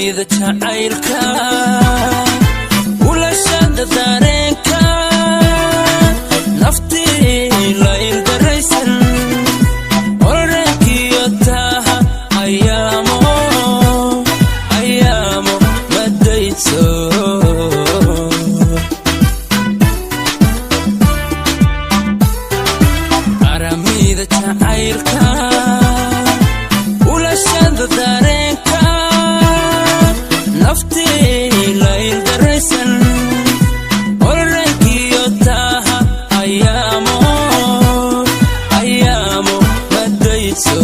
aramida jacaylka ulashada dareenka naftii la ildaraysan orankiyo taha ayaamo madayso aramida jacaylka ulashada dareenka naftii la ildaraysan orankiyo taha ayaamo madayso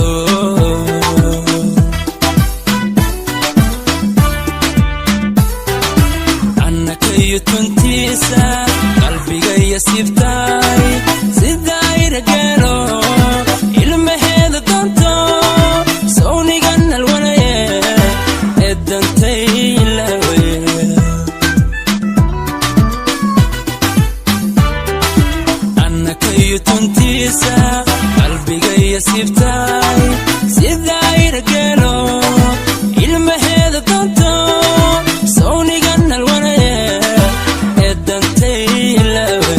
annakayo tuntiisa qalbigaya sibtay sidaayra gaalo ilmaheeda doonto sawnigan alwanaye eedantay ilawe annakayo tuntiisa qalbigaya sibtay sidaayra gaalo ilmaheeda doonto sawnigan alwanaye eedantay ilawe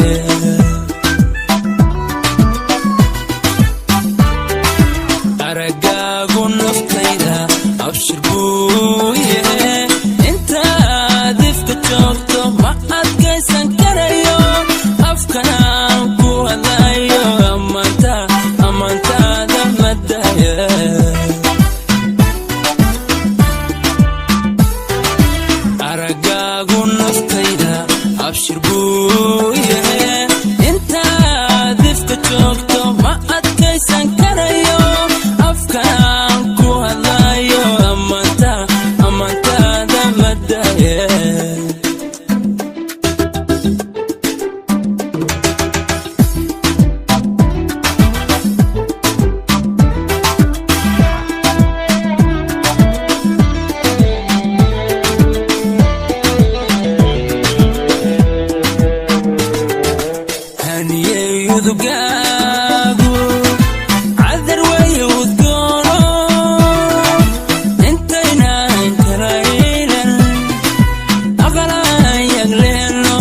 aragaagu naftayda abshir buu yahe intaad ifka joogto ma adkaysan karayo afkanaan ku hadlayo ammaantaada madaya aragaagu naftayda abshir buu yahe intaad ifka joogto ma adkaysan karayo afkanaan ku hadlayo ammaantaada madaya udugaagu cadar weeye udgoono intaynaan kala ilan aqalaan yagleeno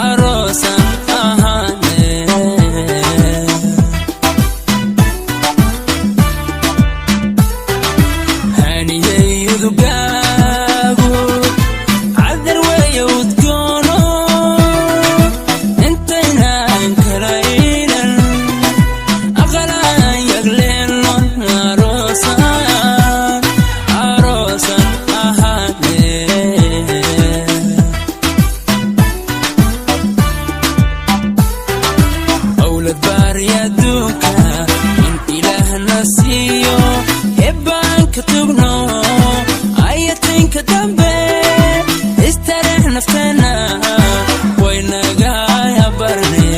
aroosan ahaane haniyey udugaagu cadar weeye udgoono baryaduka in ilaahna siiyo ebbaan ka tugno ayatinka dambe istareex nafteena waynagaya barne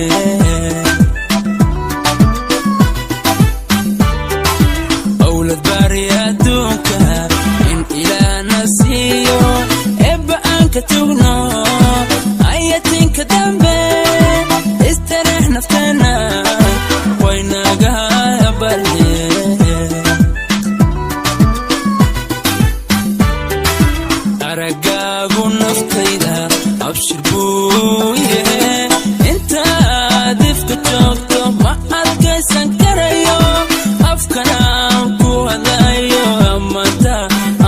awlad baryaduka in ilaahna siiyo ebbaan ka tugno ayatinka dambe istareex nafteena aragaagu naftayda abshir buu yahe intaad ifka joogto ma adkaysan karayo afkanaan ku hadlayo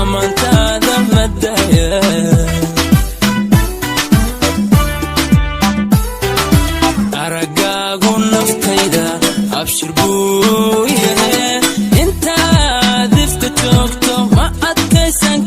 ammaantaada madaya aragaagu naftayda abshir buu yahe intaad ifka joogto ma adkaysan